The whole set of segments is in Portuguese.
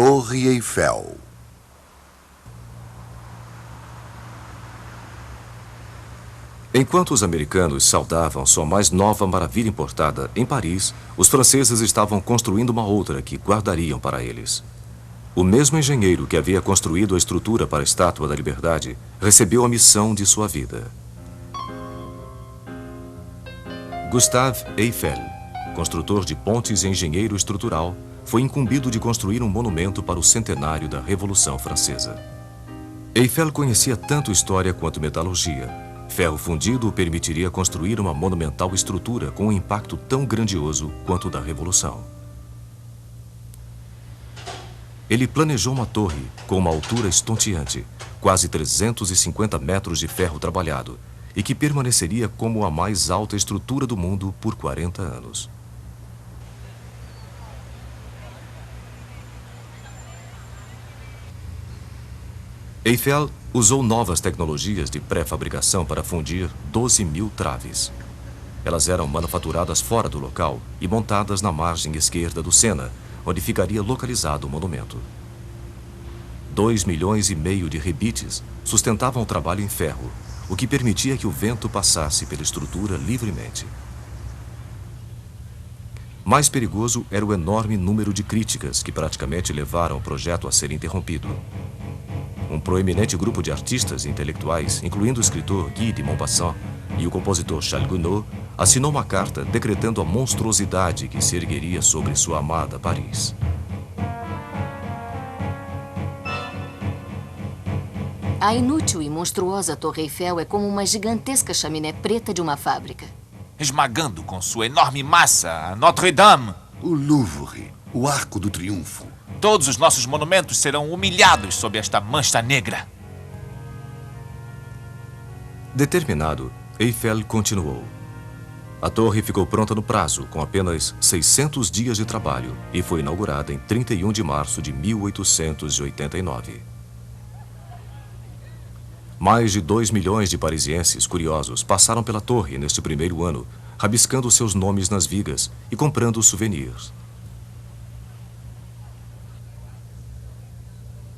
Torre Eiffel. Enquanto os americanos saudavam sua mais nova maravilha importada, em Paris, os franceses estavam construindo uma outra que guardariam para eles. O mesmo engenheiro que havia construído a estrutura para a Estátua da Liberdade recebeu a missão de sua vida. Gustave Eiffel, construtor de pontes e engenheiro estrutural, foi incumbido de construir um monumento para o centenário da Revolução Francesa. Eiffel conhecia tanto história quanto metalurgia. Ferro fundido o permitiria construir uma monumental estrutura com um impacto tão grandioso quanto o da Revolução. Ele planejou uma torre com uma altura estonteante, quase 350 metros de ferro trabalhado, e que permaneceria como a mais alta estrutura do mundo por 40 anos. Eiffel usou novas tecnologias de pré-fabricação para fundir 12.000 traves. Elas eram manufaturadas fora do local e montadas na margem esquerda do Sena, onde ficaria localizado o monumento. 2,5 milhões de rebites sustentavam o trabalho em ferro, o que permitia que o vento passasse pela estrutura livremente. Mais perigoso era o enorme número de críticas que praticamente levaram o projeto a ser interrompido. Um proeminente grupo de artistas e intelectuais, incluindo o escritor Guy de Maupassant e o compositor Charles Gounod, assinou uma carta decretando a monstruosidade que se ergueria sobre sua amada Paris. A inútil e monstruosa Torre Eiffel é como uma gigantesca chaminé preta de uma fábrica. Esmagando com sua enorme massa a Notre-Dame. O Louvre, o Arco do Triunfo. Todos os nossos monumentos serão humilhados sob esta mancha negra. Determinado, Eiffel continuou. A torre ficou pronta no prazo, com apenas 600 dias de trabalho, e foi inaugurada em 31 de março de 1889. Mais de 2 milhões de parisienses curiosos passaram pela torre neste primeiro ano, rabiscando seus nomes nas vigas e comprando souvenirs.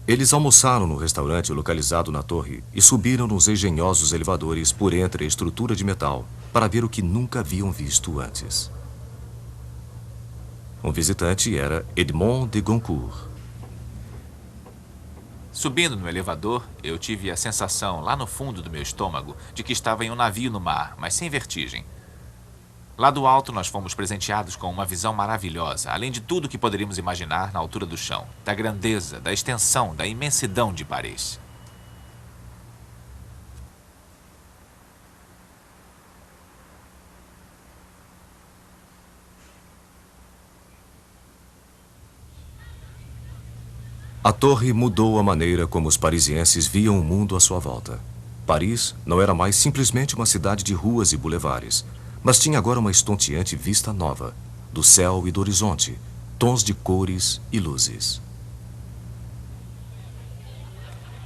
Eles almoçaram no restaurante localizado na torre e subiram nos engenhosos elevadores por entre a estrutura de metal para ver o que nunca haviam visto antes. Um visitante era Edmond de Goncourt. Subindo no elevador, eu tive a sensação, lá no fundo do meu estômago, de que estava em um navio no mar, mas sem vertigem. Lá do alto, nós fomos presenteados com uma visão maravilhosa, além de tudo que poderíamos imaginar na altura do chão, da grandeza, da extensão, da imensidão de Paris. A torre mudou a maneira como os parisienses viam o mundo à sua volta. Paris não era mais simplesmente uma cidade de ruas e bulevares, mas tinha agora uma estonteante vista nova, do céu e do horizonte, tons de cores e luzes.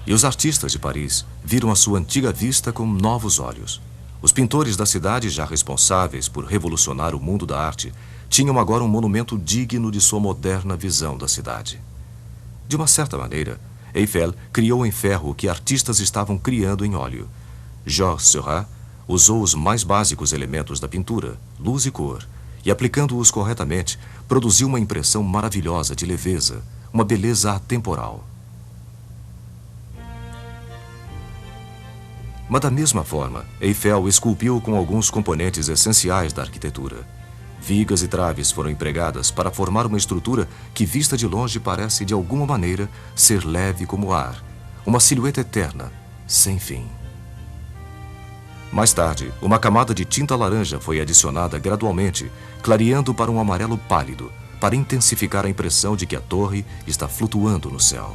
E os artistas de Paris viram a sua antiga vista com novos olhos. Os pintores da cidade, já responsáveis por revolucionar o mundo da arte, tinham agora um monumento digno de sua moderna visão da cidade. De uma certa maneira, Eiffel criou em ferro o que artistas estavam criando em óleo. Georges Seurat usou os mais básicos elementos da pintura, luz e cor, e aplicando-os corretamente, produziu uma impressão maravilhosa de leveza, uma beleza atemporal. Mas da mesma forma, Eiffel esculpiu com alguns componentes essenciais da arquitetura. Vigas e traves foram empregadas para formar uma estrutura que, vista de longe, parece de alguma maneira ser leve como o ar, uma silhueta eterna, sem fim. Mais tarde, uma camada de tinta laranja foi adicionada gradualmente, clareando para um amarelo pálido, para intensificar a impressão de que a torre está flutuando no céu.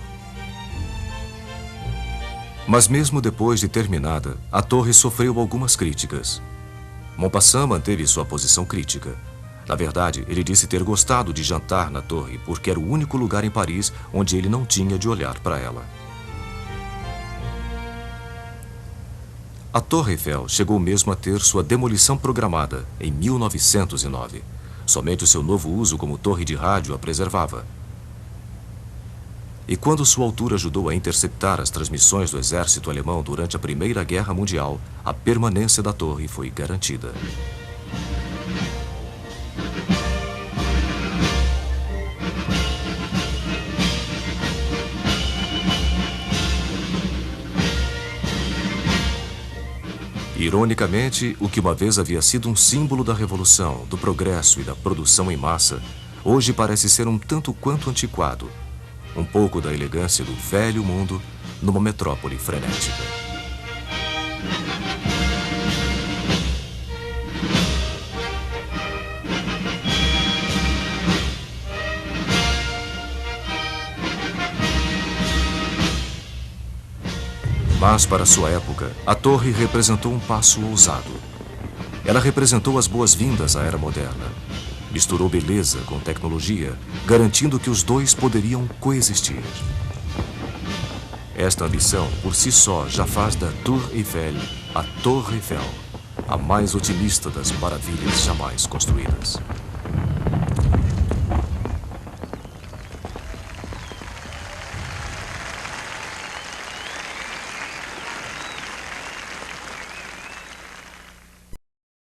Mas mesmo depois de terminada, a torre sofreu algumas críticas. Maupassant manteve sua posição crítica. Na verdade, ele disse ter gostado de jantar na torre porque era o único lugar em Paris onde ele não tinha de olhar para ela. A Torre Eiffel chegou mesmo a ter sua demolição programada em 1909. Somente o seu novo uso como torre de rádio a preservava. e quando sua altura ajudou a interceptar as transmissões do exército alemão durante a Primeira Guerra Mundial, a permanência da torre foi garantida. Ironicamente, o que uma vez havia sido um símbolo da revolução, do progresso e da produção em massa, hoje parece ser um tanto quanto antiquado. Um pouco da elegância do velho mundo numa metrópole frenética. Mas, para sua época, a torre representou um passo ousado. Ela representou as boas-vindas à era moderna. Misturou beleza com tecnologia, garantindo que os dois poderiam coexistir. Esta ambição, por si só, já faz da Tour Eiffel a Torre Eiffel, a mais otimista das maravilhas jamais construídas.